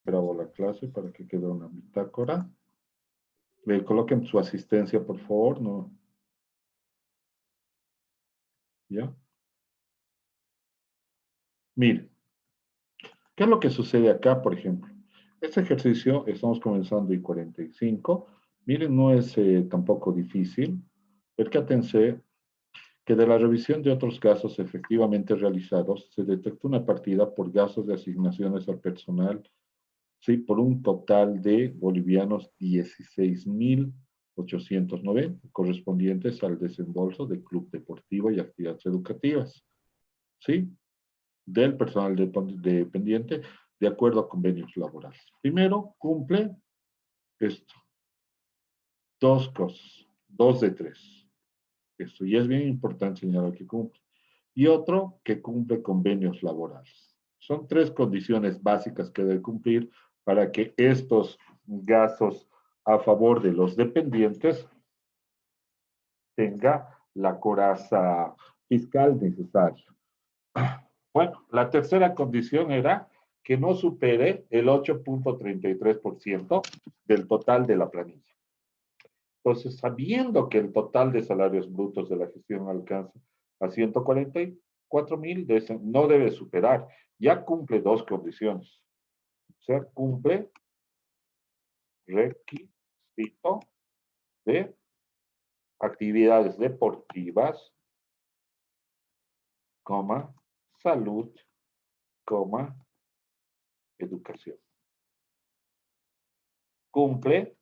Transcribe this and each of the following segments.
Grabo la clase para que quede una bitácora. Coloquen su asistencia, por favor, ¿no? ¿Ya? Miren, ¿qué es lo que sucede acá, por ejemplo? Este ejercicio, estamos comenzando y 45. Miren, no es tampoco difícil. Percátense que de la revisión de otros gastos efectivamente realizados, se detectó una partida por gastos de asignaciones al personal, sí, por un total de bolivianos 16.890, correspondientes al desembolso de club deportivo y actividades educativas, ¿sí? Del personal dependiente de acuerdo a convenios laborales. Primero, cumple esto, dos cosas, dos de tres. Esto, y es bien importante señalar que cumple. Y otro, que cumple convenios laborales. Son tres condiciones básicas que debe cumplir para que estos gastos a favor de los dependientes tenga la coraza fiscal necesaria. Bueno, la tercera condición era que no supere el 8.33% del total de la planilla. Entonces, sabiendo que el total de salarios brutos de la gestión alcanza a 144.000, no debe superar. Ya cumple dos condiciones. O sea, cumple requisito de actividades deportivas, coma, salud, coma, educación. Cumple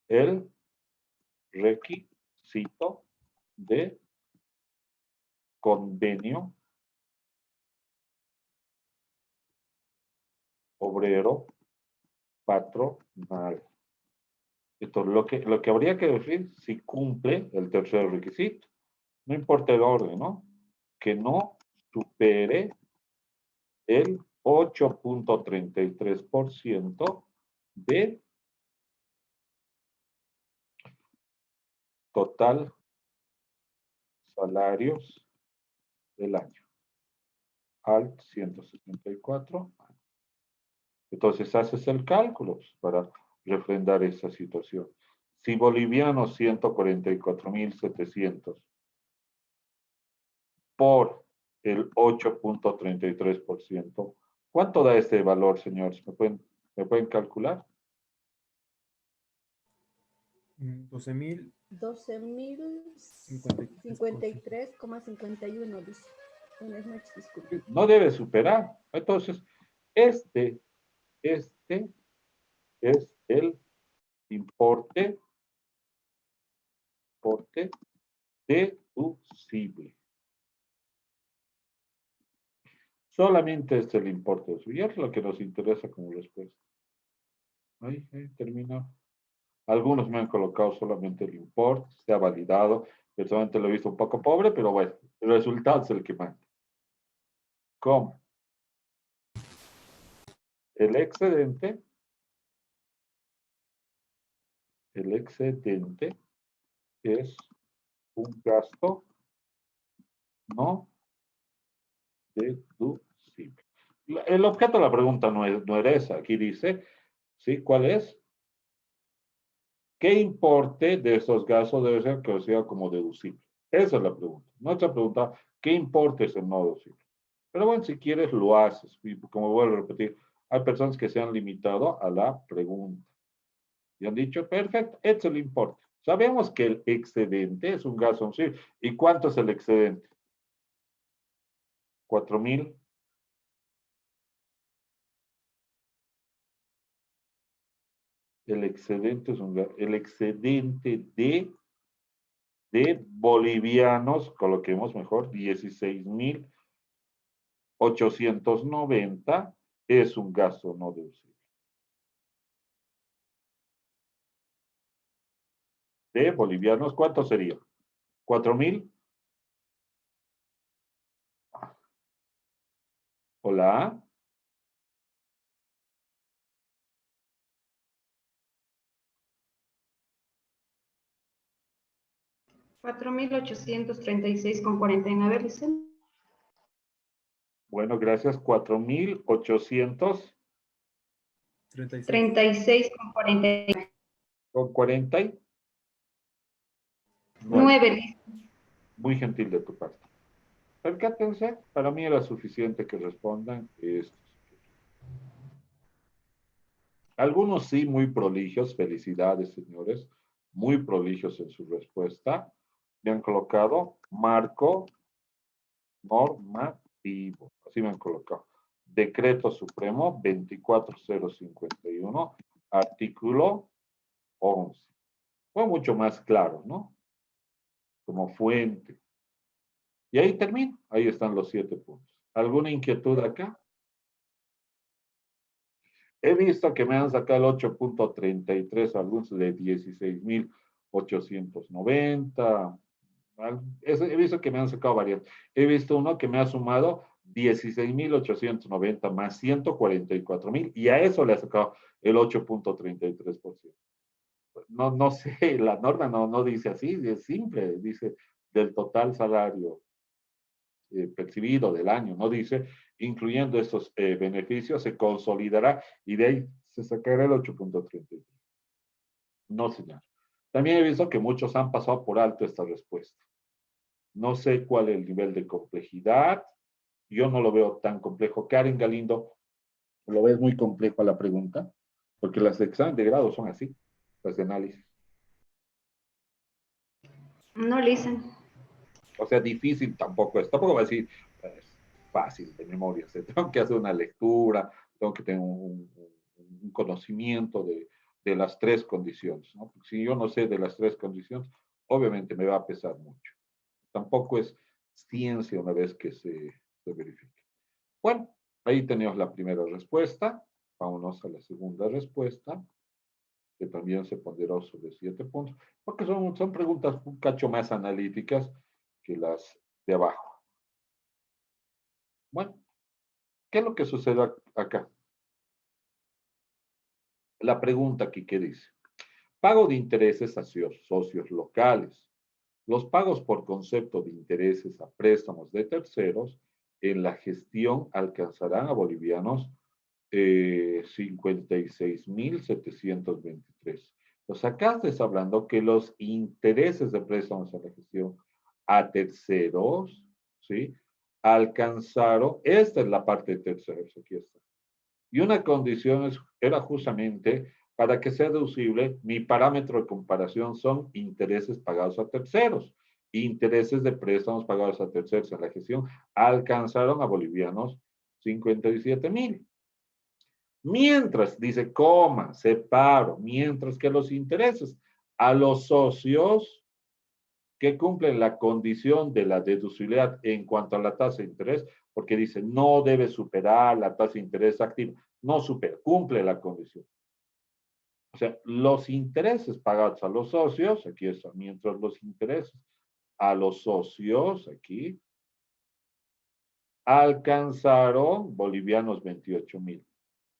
el requisito de convenio obrero patronal. Entonces, lo que habría que decir si cumple el tercer requisito. No importa el orden, ¿no? Que no supere el 8.33% de total salarios del año al 174. Entonces haces el cálculo para refrendar esa situación. Si bolivianos 144.700 por el 8.33%, ¿cuánto da este valor, señores? Me pueden calcular? 12.000 12.053,51 dice. Buenas noches, disculpe. No debe superar. Entonces, este es el importe deducible. Solamente es el importe deducible. Y es lo que nos interesa como respuesta. Ahí termina. Algunos me han colocado solamente el importe, se ha validado. Personalmente lo he visto un poco pobre, pero bueno, el resultado es el que manda. ¿Cómo? El excedente es un gasto no deducible. El objeto de la pregunta no era esa. Aquí dice, ¿sí? ¿Cuál es? ¿Qué importe de esos gastos debe ser considerado como deducible? Esa es la pregunta. Nuestra pregunta, ¿qué importe es el no deducible? Pero bueno, si quieres, lo haces. Y como vuelvo a repetir, hay personas que se han limitado a la pregunta. Y han dicho, perfecto, este es el importe. Sabemos que el excedente es un gasto deducible. ¿Y cuánto es el excedente? 4.000. El excedente es el excedente de bolivianos, coloquemos mejor, 16.890 es un gasto no deducible. De bolivianos, ¿cuánto sería? 4.000. Hola. $4.836,49, dicen. Bueno, gracias. 4.800 36. 36,49. con 49. 9. Muy gentil de tu parte. Percátense, para mí era suficiente que respondan estos. Algunos sí muy prolijos, felicidades señores, muy prolijos en su respuesta. Me han colocado marco normativo, así me han colocado. Decreto Supremo 24051, artículo 11. Fue mucho más claro, ¿no? Como fuente. Y ahí termino, ahí están los 7 puntos. ¿Alguna inquietud acá? He visto que me han sacado el 8.33, algunos de 16.890. He visto que me han sacado varias. He visto uno que me ha sumado 16.890 más 144.000 y a eso le ha sacado el 8.33%. No, no sé, la norma no dice así, es simple, dice del total salario percibido del año, no dice, incluyendo estos beneficios, se consolidará y de ahí se sacará el 8.33. No, señor. También he visto que muchos han pasado por alto esta respuesta. No sé cuál es el nivel de complejidad. Yo no lo veo tan complejo. Karen Galindo, ¿lo ves muy complejo a la pregunta? Porque las de examen de grado son así, las de análisis. No, Lisa. O sea, difícil tampoco es. Tampoco va a decir pues, fácil de memoria. O sea, tengo que hacer una lectura, tengo que tener un conocimiento de las tres condiciones, ¿no? Porque si yo no sé de las tres condiciones, obviamente me va a pesar mucho. Tampoco es ciencia una vez que se verifique. Bueno, ahí tenemos la primera respuesta. Vámonos a la segunda respuesta, que también se ponderó sobre 7 puntos, porque son preguntas un cacho más analíticas que las de abajo. Bueno, ¿qué es lo que sucede acá? La pregunta aquí, ¿qué dice? Pago de intereses a socios locales. Los pagos por concepto de intereses a préstamos de terceros en la gestión alcanzarán a bolivianos 56.723. Pues acá estás hablando que los intereses de préstamos en la gestión a terceros, ¿sí? Alcanzaron, esta es la parte de terceros, aquí está. Y una condición era justamente para que sea deducible, mi parámetro de comparación son intereses pagados a terceros. Intereses de préstamos pagados a terceros en la gestión alcanzaron a bolivianos 57.000. Mientras, dice, coma, separo, mientras que los intereses a los socios que cumplen la condición de la deducibilidad en cuanto a la tasa de interés, porque dice, no debe superar la tasa de interés activa, no supera, cumple la condición. O sea, los intereses pagados a los socios, aquí está, mientras los intereses a los socios, aquí, alcanzaron bolivianos 28.000.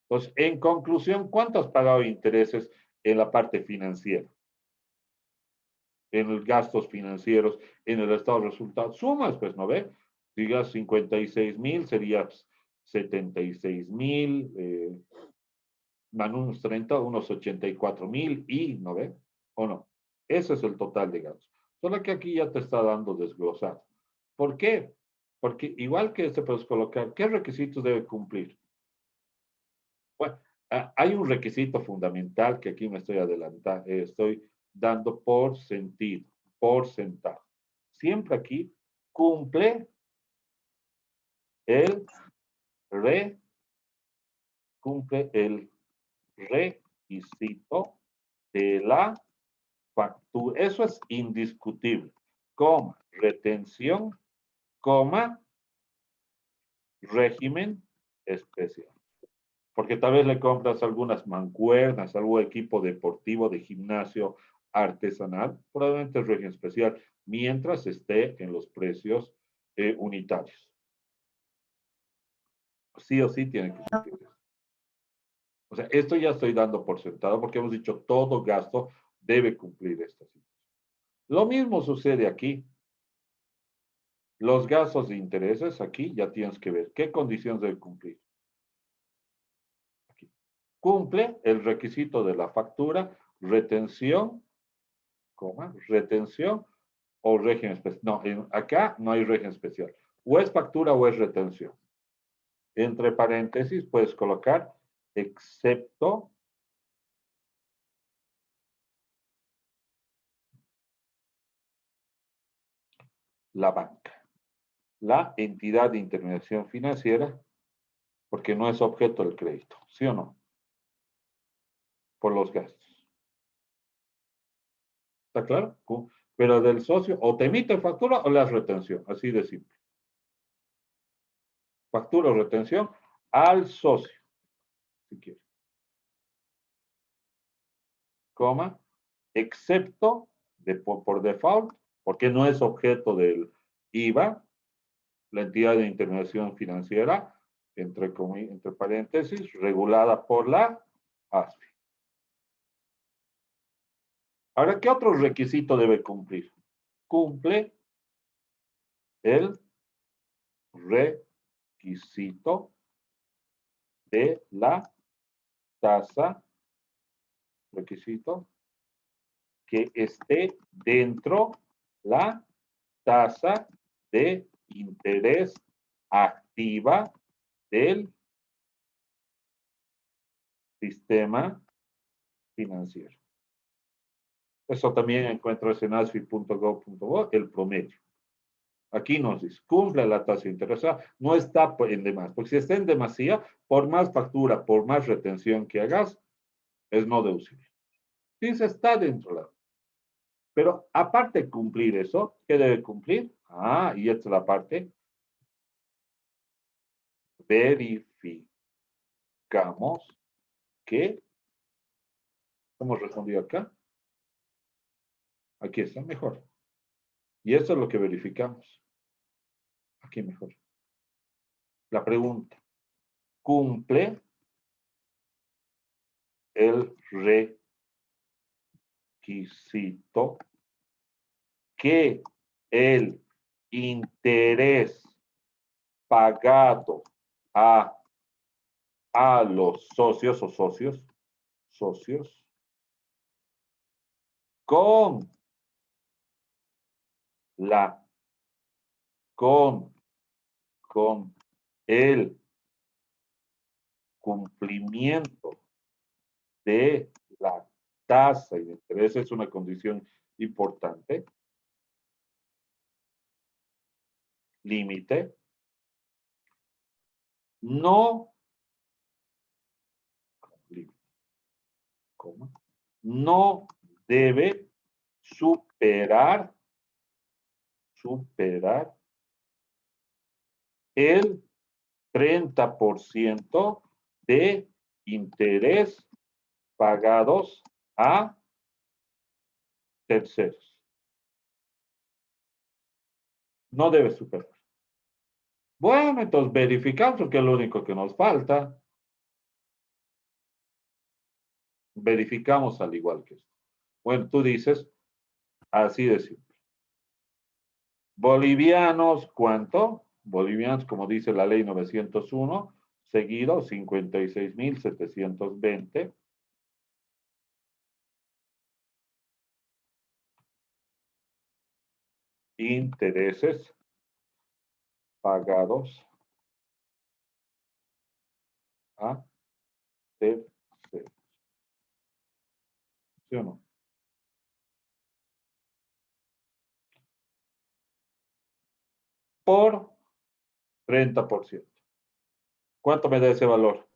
Entonces, en conclusión, ¿cuánto has pagado intereses en la parte financiera? En los gastos financieros, en el estado de resultados. Sumas, pues, ¿no ve? Digas 56.000, sería 76.000, más unos 30, unos 84.000 y, ¿no ve? ¿O no? Ese es el total de gastos. Solo que aquí ya te está dando desglosado. ¿Por qué? Porque igual que este puedes colocar, ¿qué requisitos debe cumplir? Bueno, hay un requisito fundamental que aquí me estoy adelantando, estoy dando por sentido, por sentado. Siempre aquí cumple el re, cumple el requisito de la factura. Eso es indiscutible. Coma, retención, coma, régimen especial. Porque tal vez le compras algunas mancuernas, algún equipo deportivo de gimnasio artesanal, probablemente es régimen especial, mientras esté en los precios unitarios. Sí o sí tiene que cumplir. O sea, esto ya estoy dando por sentado porque hemos dicho todo gasto debe cumplir esta situación. Lo mismo sucede aquí. Los gastos de intereses, aquí ya tienes que ver qué condiciones debe cumplir. Aquí. Cumple el requisito de la factura, retención, coma, retención o régimen especial. No, acá no hay régimen especial. O es factura o es retención. Entre paréntesis puedes colocar excepto la banca, la entidad de intermediación financiera, porque no es objeto del crédito, ¿sí o no? Por los gastos. ¿Está claro? Pero del socio, o te emite factura o le das retención, así de simple. Factura o retención al socio, si quiere. Coma, excepto por default, porque no es objeto del IVA, la entidad de intermediación financiera, entre paréntesis, regulada por la ASFI. Ahora, ¿qué otro requisito debe cumplir? Cumple el requisito de la tasa, requisito, que esté dentro la tasa de interés activa del sistema financiero. Eso también encuentras en asfi.gov.bo, el promedio. Aquí nos dice, cumple la tasa de interés, no está en demás, porque si está en demasía, por más factura, por más retención que hagas, es no deducible. Dice, está dentro de la. Pero aparte de cumplir eso, ¿qué debe cumplir? Ah, y esta es la parte. Verificamos que, ¿hemos respondido acá? Aquí está mejor. Y eso es lo que verificamos. Aquí mejor. La pregunta. ¿Cumple el requisito que el interés pagado a los socios o socios con el cumplimiento de la tasa de interés es una condición importante. Límite. No, no debe superar el 30% de interés pagados a terceros. No debe superar. Bueno, entonces verificamos porque es lo único que nos falta. Verificamos al igual que esto. Bueno, tú dices, así de simple. Bolivianos, ¿cuánto? Bolivianos, como dice la ley 901, seguido 56.720. Intereses pagados a terceros. ¿Sí o no? Por 30%. ¿Cuánto me da ese valor?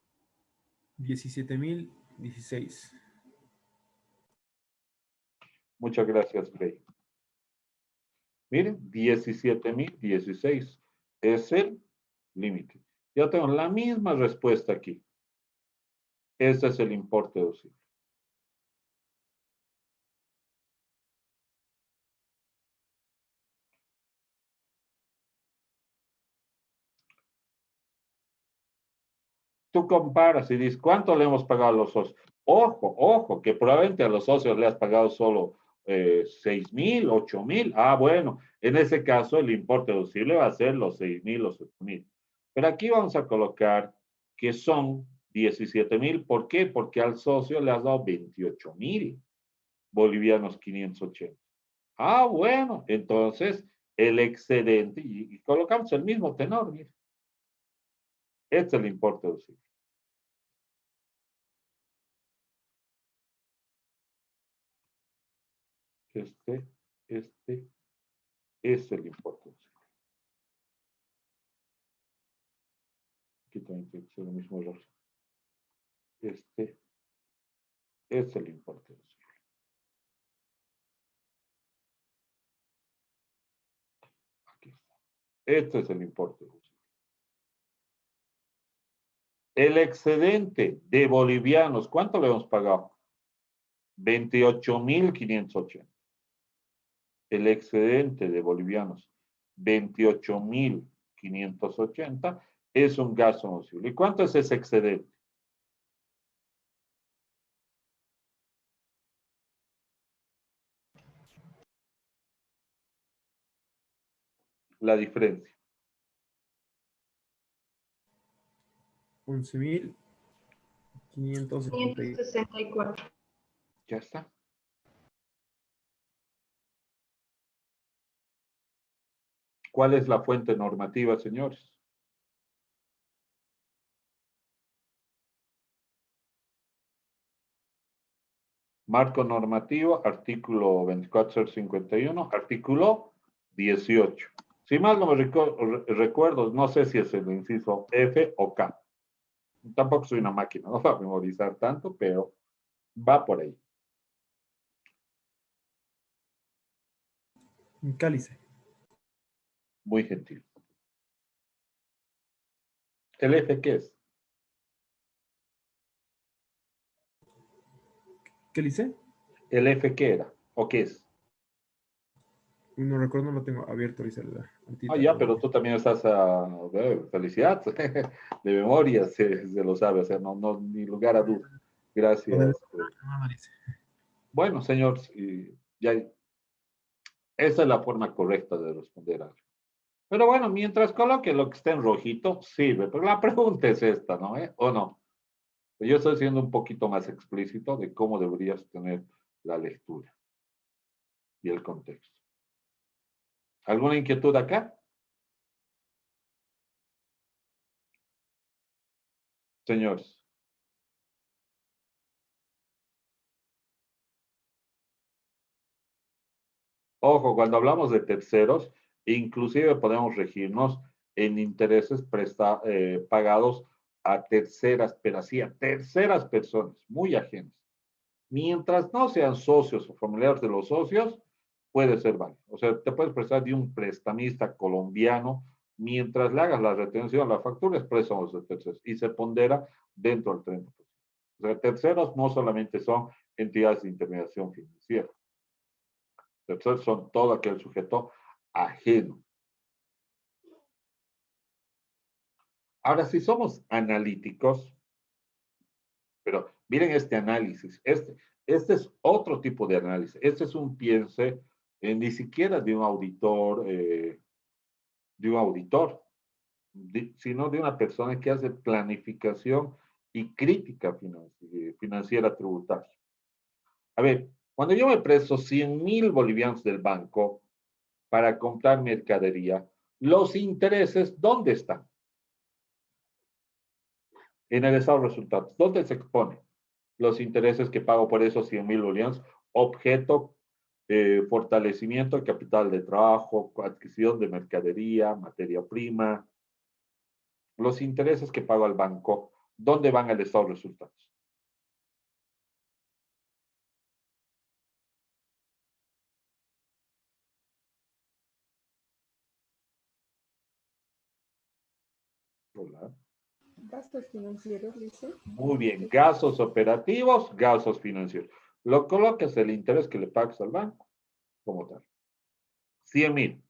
17.016. Muchas gracias, Grey. Miren, 17.016 es el límite. Ya tengo la misma respuesta aquí. Ese es el importe deducible. Tú comparas y dices, ¿cuánto le hemos pagado a los socios? Ojo, que probablemente a los socios le has pagado solo 6.000, 8.000. Ah, bueno, en ese caso el importe deducible va a ser los 6.000, los 8.000. Pero aquí vamos a colocar que son 17.000. ¿Por qué? Porque al socio le has dado 28.000 bolivianos 580. Ah, bueno, entonces el excedente, y colocamos el mismo tenor, mire. Este es el importe deducible. Este es el importe deducible. Aquí también tiene que ser el mismo error. Este es el importe deducible. Aquí está. Este es el importe deducible. El excedente de bolivianos, ¿cuánto le hemos pagado? 28.580. El excedente de bolivianos, 28.580, es un gasto deducible. ¿Y cuánto es ese excedente? La diferencia. 11.564. 564. Ya está. ¿Cuál es la fuente normativa, señores? Marco normativo, artículo 2451, artículo 18. Si mal no me recuerdo, no sé si es el inciso F o K. Tampoco soy una máquina, no va a memorizar tanto, pero va por ahí. Cálice. Muy gentil. ¿El F qué es? ¿Cálice? ¿El F qué era? ¿O qué es? No recuerdo, no lo tengo abierto ahorita la Ah, antita ya, de pero tú también estás a felicidad, de memoria se lo sabe, o sea, no, ni lugar a duda. Gracias. Bueno, señor, ya, esa es la forma correcta de responder algo. Pero bueno, mientras coloque lo que está en rojito, sirve. Pero la pregunta es esta, ¿no? ¿O no? Yo estoy siendo un poquito más explícito de cómo deberías tener la lectura y el contexto. ¿Alguna inquietud acá? Señores. Ojo, cuando hablamos de terceros, inclusive podemos regirnos en intereses pagados a terceras, pero así a terceras personas, muy ajenas. Mientras no sean socios o familiares de los socios, puede ser válido. O sea, te puedes prestar de un prestamista colombiano mientras le hagas la retención, la factura es préstamos de terceros y se pondera dentro del 30%. O sea, terceros no solamente son entidades de intermediación financiera. Terceros son todo aquel sujeto ajeno. Ahora, si somos analíticos, pero miren este análisis, este es otro tipo de análisis, este es un piense ni siquiera de un auditor, sino de una persona que hace planificación y crítica financiera tributaria. A ver, cuando yo me presto 100.000 bolivianos del banco para comprar mercadería, los intereses, ¿dónde están? En el estado de resultados. ¿Dónde se expone? Los intereses que pago por esos 100.000 bolivianos, objeto, fortalecimiento de capital de trabajo, adquisición de mercadería, materia prima, los intereses que pago al banco, ¿dónde van al estado de resultados? Hola. Gastos financieros, dice. Muy bien, gastos operativos, gastos financieros. Lo colocas el interés que le pagas al banco, como tal. 100.000.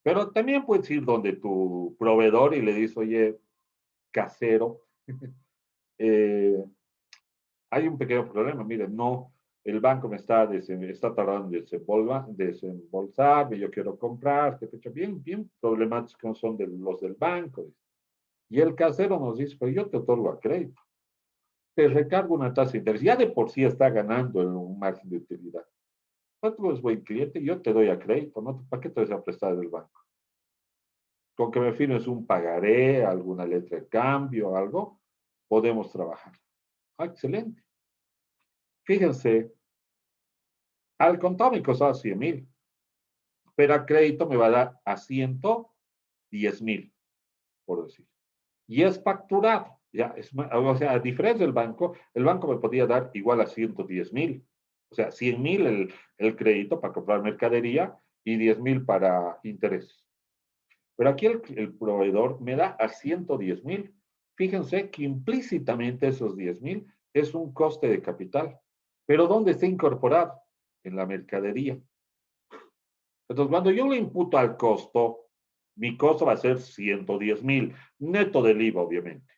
Pero también puedes ir donde tu proveedor y le dices, oye, casero, hay un pequeño problema, mire, no, el banco me está tardando en desembolsarme, yo quiero comprar, qué fecha, bien problemáticos son los del banco. Y el casero nos dice, pues yo te otorgo a crédito, te recargo una tasa de interés, ya de por sí está ganando en un margen de utilidad. Tú eres buen cliente, yo te doy a crédito, ¿no? ¿Para qué te vas a prestar del banco? Con que me firmes un pagaré, alguna letra de cambio, algo, podemos trabajar. Ah, excelente. Fíjense, al contado me costaba 100,000, pero a crédito me va a dar a 110,000, por decir. Y es facturado. Ya, o sea, a diferencia del banco, el banco me podía dar igual a 110,000. O sea, 100,000 el crédito para comprar mercadería y 10,000 para intereses. Pero aquí el proveedor me da a 110,000. Fíjense que implícitamente esos 10,000 es un coste de capital. Pero ¿dónde está incorporado? En la mercadería. Entonces, cuando yo le imputo al costo, mi costo va a ser 110,000, neto del IVA, obviamente.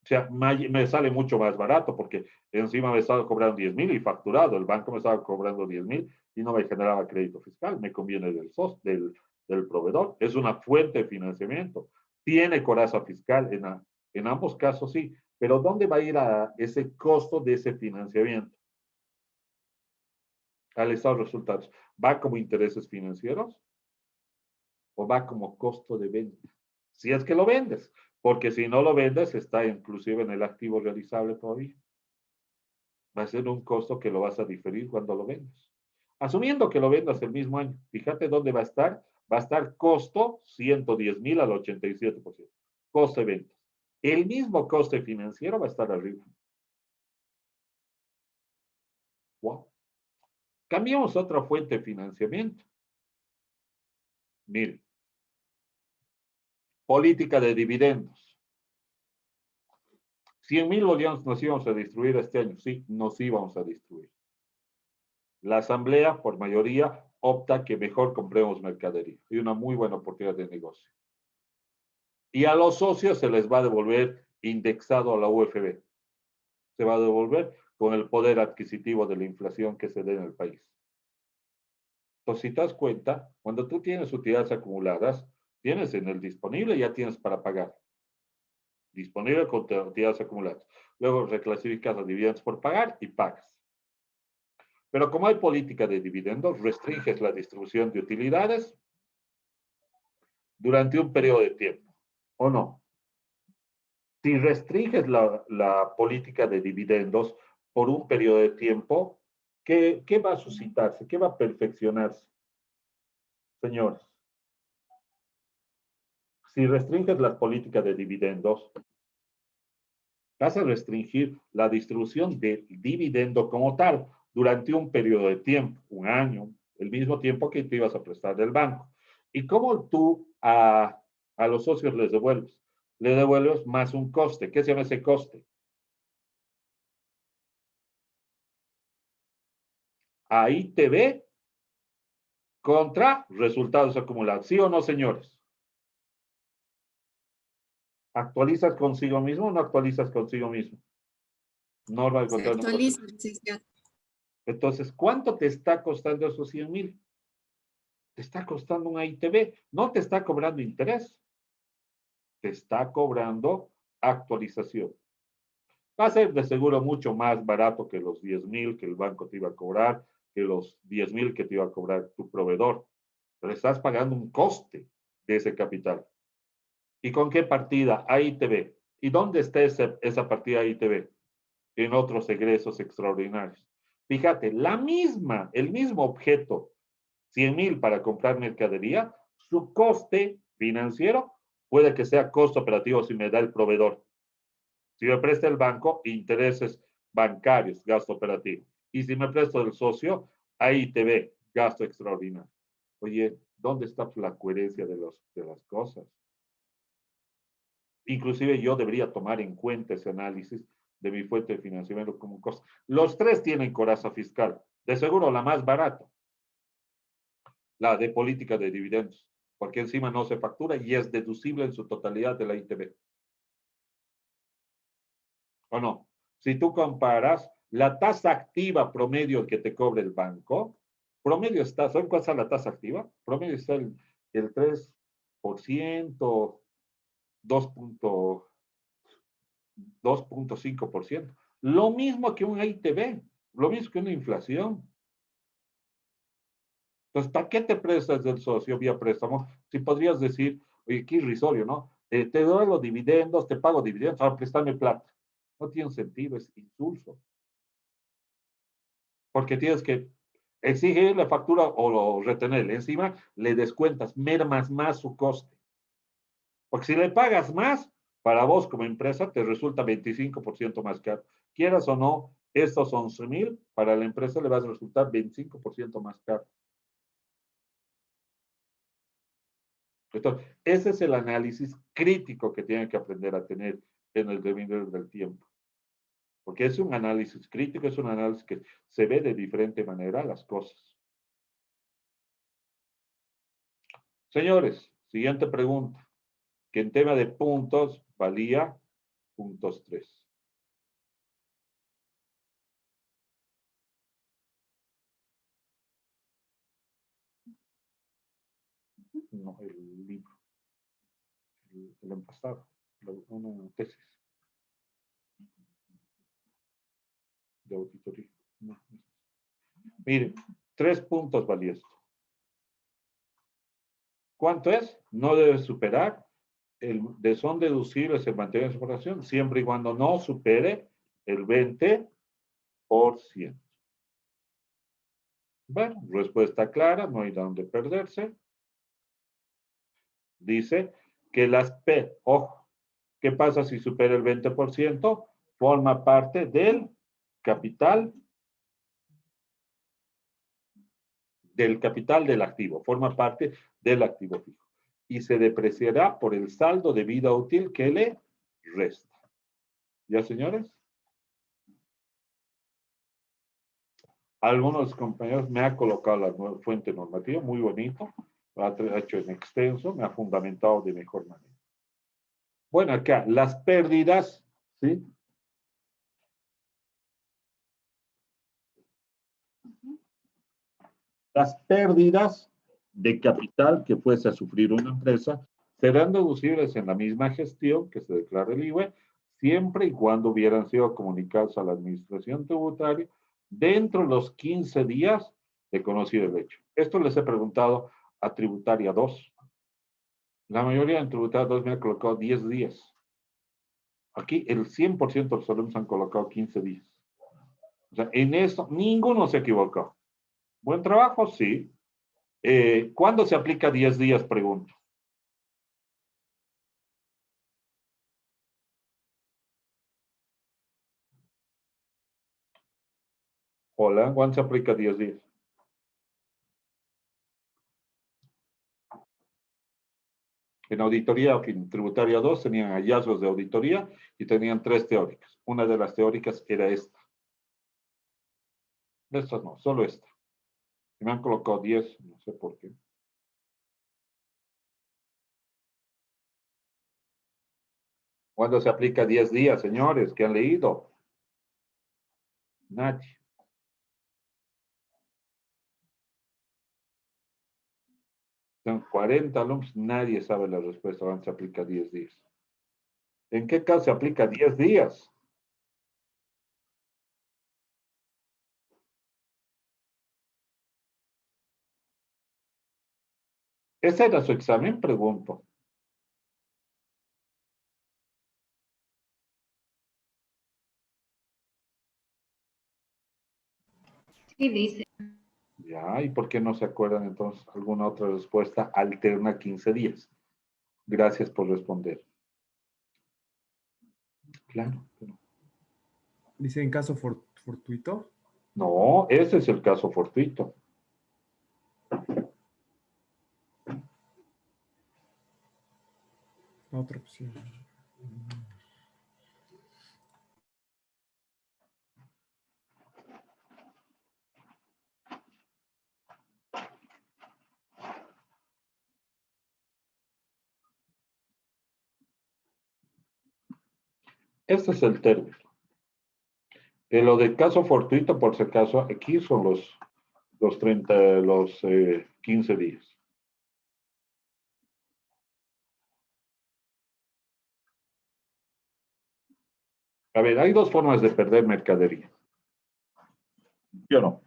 O sea, me sale mucho más barato porque encima me estaba cobrando 10,000 y facturado. El banco me estaba cobrando 10,000 y no me generaba crédito fiscal. Me conviene del proveedor. Es una fuente de financiamiento. Tiene coraza fiscal en ambos casos, sí. Pero ¿dónde va a ir a ese costo de ese financiamiento? Al estado de resultados. ¿Va como intereses financieros o va como costo de venta? Si es que lo vendes, porque si no lo vendes, está inclusive en el activo realizable todavía. Va a ser un costo que lo vas a diferir cuando lo vendas. Asumiendo que lo vendas el mismo año, fíjate dónde va a estar. Va a estar costo 110,000 al 87%. Costo de ventas. El mismo coste financiero va a estar arriba. Wow. Cambiamos otra fuente de financiamiento. Mire, política de dividendos. 100,000 bolivianos nos íbamos a distribuir este año. Sí, nos íbamos a distribuir. La asamblea, por mayoría, opta que mejor compremos mercadería. Hay una muy buena oportunidad de negocio. Y a los socios se les va a devolver indexado a la UFB. Se va a devolver con el poder adquisitivo de la inflación que se dé en el país. Entonces, si te das cuenta, cuando tú tienes utilidades acumuladas, tienes en el disponible, ya tienes para pagar. Disponible con utilidades acumuladas. Luego reclasificas los dividendos por pagar y pagas. Pero como hay política de dividendos, restringes la distribución de utilidades durante un periodo de tiempo, ¿o no? Si restringes la política de dividendos por un periodo de tiempo, ¿qué va a suscitarse? ¿Qué va a perfeccionarse? Señores, si restringes las políticas de dividendos, vas a restringir la distribución del dividendo como tal durante un periodo de tiempo, un año, el mismo tiempo que te ibas a prestar del banco. ¿Y cómo tú a los socios les devuelves? Le devuelves más un coste. ¿Qué se llama ese coste? Ahí te ve contra resultados acumulados. ¿Sí o no, señores? ¿Actualizas consigo mismo o no actualizas consigo mismo? Norma de Se control. actualiza, sí. Entonces, ¿cuánto te está costando esos 100,000? Te está costando un AITB. No te está cobrando interés. Te está cobrando actualización. Va a ser de seguro mucho más barato que los 10,000 que el banco te iba a cobrar, que los 10,000 que te iba a cobrar tu proveedor. Pero estás pagando un coste de ese capital. ¿Y con qué partida? AITB. ¿Y dónde está esa partida AITB? En otros egresos extraordinarios. Fíjate, el mismo objeto, 100,000 para comprar mercadería, su coste financiero puede que sea costo operativo si me da el proveedor. Si me presta el banco, intereses bancarios, gasto operativo. Y si me presto el socio, ahí te ve, gasto extraordinario. Oye, ¿dónde está la coherencia de las cosas? Inclusive yo debería tomar en cuenta ese análisis de mi fuente de financiamiento como costo. Los tres tienen coraza fiscal. De seguro la más barata, la de política de dividendos, porque encima no se factura y es deducible en su totalidad de la ITB. ¿O no? Si tú comparas la tasa activa promedio que te cobra el banco, promedio está, ¿saben cuál es la tasa activa? Promedio está el 3%, 2.5%. Lo mismo que un ITB, lo mismo que una inflación. Entonces, ¿para qué te prestas del socio vía préstamo? Si podrías decir, oye, qué irrisorio, ¿no? Te doy los dividendos, te pago dividendos, ahora préstame plata. No tiene sentido, es insulso. Porque tienes que exigir la factura o retenerle. Encima, le descuentas, mermas más su coste. Porque si le pagas más, para vos como empresa te resulta 25% más caro. Quieras o no, estos 11,000, para la empresa le va a resultar 25% más caro. Entonces, ese es el análisis crítico que tienen que aprender a tener en el devenir del tiempo. Porque es un análisis crítico, es un análisis que se ve de diferente manera las cosas. Señores, siguiente pregunta, que en tema de puntos valía puntos 3. No, el libro, el empastado, una tesis de auditoría. No. Miren, 3 puntos valía esto. ¿Cuánto es? No debe superar son deducibles el mantener su operación siempre y cuando no supere el 20%. Bueno, respuesta clara, no hay dónde perderse. Dice que las P, ojo, ¿qué pasa si supera el 20%? Forma parte del capital del activo, forma parte del activo fijo. Y se depreciará por el saldo de vida útil que le resta. ¿Ya, señores? Algunos compañeros me han colocado la fuente normativa, muy bonito, lo ha hecho en extenso, me ha fundamentado de mejor manera. Bueno, acá, las pérdidas, ¿sí? Las pérdidas de capital que fuese a sufrir una empresa serán deducibles en la misma gestión que se declara el IVA, siempre y cuando hubieran sido comunicados a la administración tributaria dentro de los 15 días de conocido el hecho. Esto les he preguntado a Tributaria 2. La mayoría en Tributaria 2 me ha colocado 10 días. Aquí el 100% de los alumnos han colocado 15 días. O sea, en esto ninguno se equivocó. ¿Buen trabajo? Sí. ¿Cuándo se aplica 10 días? Pregunto. Hola, ¿cuándo se aplica 10 días? En auditoría, en tributaria 2, tenían hallazgos de auditoría y tenían 3 teóricas. Una de las teóricas era esta. Estas no, solo esta. Y me han colocado 10, no sé por qué. ¿Cuándo se aplica 10 días, señores? ¿Qué han leído? Nadie. Son 40 alumnos, nadie sabe la respuesta. ¿Cuándo se aplica 10 días? ¿En qué caso se aplica 10 días? ¿Ese era su examen? Pregunto. Sí, dice. Ya, ¿y por qué no se acuerdan entonces alguna otra respuesta alterna 15 días? Gracias por responder. Claro. Dice en caso fortuito. No, ese es el caso fortuito. La otra opción. Este es el término. Lo del caso fortuito, por si acaso, aquí son los 15 días. A ver, hay dos formas de perder mercadería. Yo no.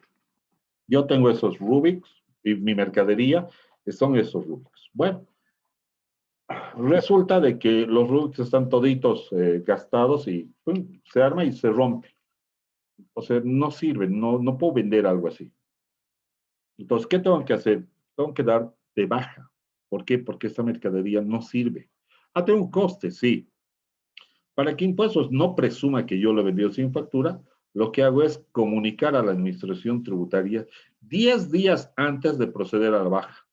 Yo tengo esos Rubiks y mi mercadería son esos Rubiks. Bueno, resulta de que los Rubiks están toditos gastados y ¡pum!, se arma y se rompe. O sea, no sirve, no puedo vender algo así. Entonces, ¿qué tengo que hacer? Tengo que dar de baja. ¿Por qué? Porque esta mercadería no sirve. Ah, tiene un coste, sí. Para que Impuestos no presuma que yo lo he vendido sin factura, lo que hago es comunicar a la Administración Tributaria 10 días antes de proceder a la baja.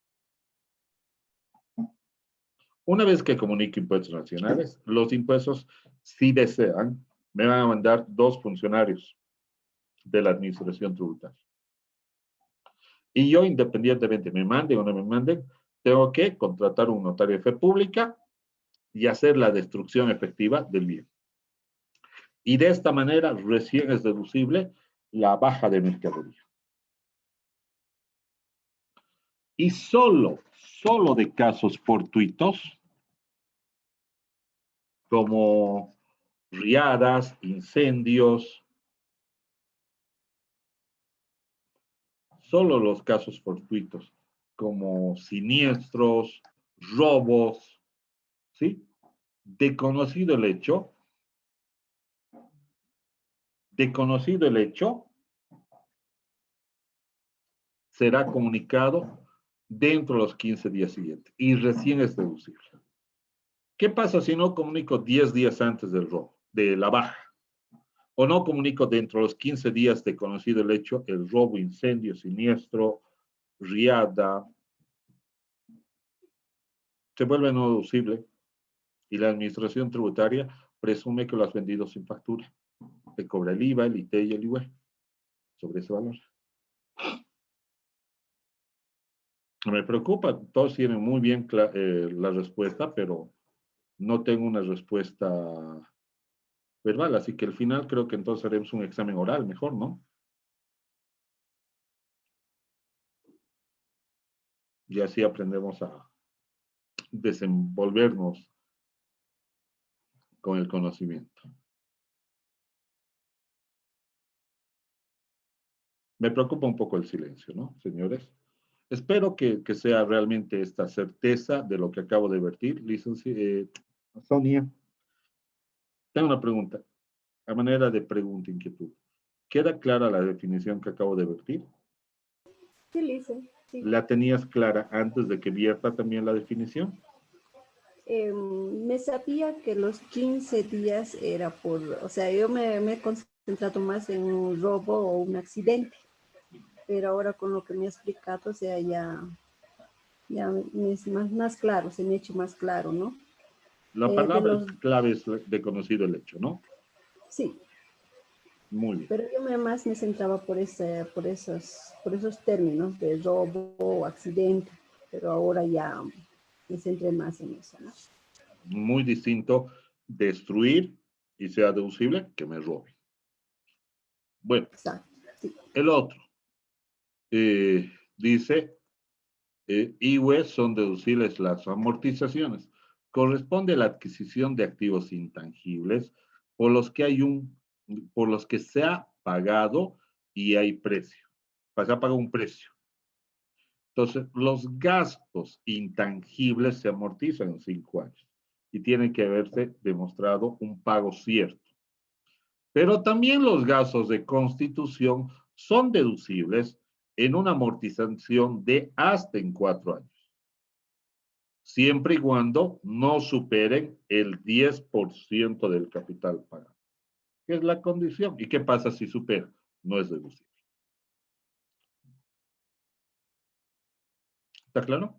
Una vez que comunique Impuestos Nacionales, los impuestos, si desean, me van a mandar 2 funcionarios de la Administración Tributaria. Y yo, independientemente me manden o no me manden, tengo que contratar un notario de fe pública y hacer la destrucción efectiva del bien. Y de esta manera recién es deducible la baja de mercadería. Y solo de casos fortuitos, como riadas, incendios, solo los casos fortuitos, como siniestros, robos, ¿sí? De conocido el hecho, será comunicado dentro de los 15 días siguientes y recién es deducible. ¿Qué pasa si no comunico 10 días antes del robo, de la baja? O no comunico dentro de los 15 días de conocido el hecho, el robo, incendio, siniestro, riada, se vuelve no deducible y la Administración Tributaria presume que lo has vendido sin factura. Te cobra el IVA, el ITE y el IUE sobre ese valor. Me preocupa, todos tienen muy bien la respuesta, pero no tengo una respuesta verbal, así que al final creo que entonces haremos un examen oral, mejor, ¿no? Y así aprendemos a desenvolvernos con el conocimiento. Me preocupa un poco el silencio, ¿no, señores? Espero que sea realmente esta certeza de lo que acabo de vertir. Sonia, tengo una pregunta, a manera de pregunta, inquietud. ¿Queda clara la definición que acabo de vertir? Sí, Lice, sí. ¿La tenías clara antes de que vierta también la definición? Me sabía que los 15 días era por, o sea, yo me he concentrado más en un robo o un accidente, pero ahora con lo que me ha explicado, o sea, ya me es más claro, se me ha hecho más claro, ¿no? La De palabra los, clave es de conocido el hecho, ¿no? sí, Muy bien. pero yo más me centraba por esos términos de robo o accidente, pero ahora ya me centré más en eso, ¿no? Muy distinto destruir y sea deducible que me robe. Bueno, Exacto, sí. el otro dice, IUE son deducibles las amortizaciones. Corresponde a la adquisición de activos intangibles por los que se ha pagado y hay precio. Se ha pagado un precio. Entonces, los gastos intangibles se amortizan en 5 años y tiene que haberse demostrado un pago cierto. Pero también los gastos de constitución son deducibles en una amortización de hasta en 4 años, siempre y cuando no superen el 10% del capital pagado, que es la condición. ¿Y qué pasa si supera? No es deducible. ¿Está claro?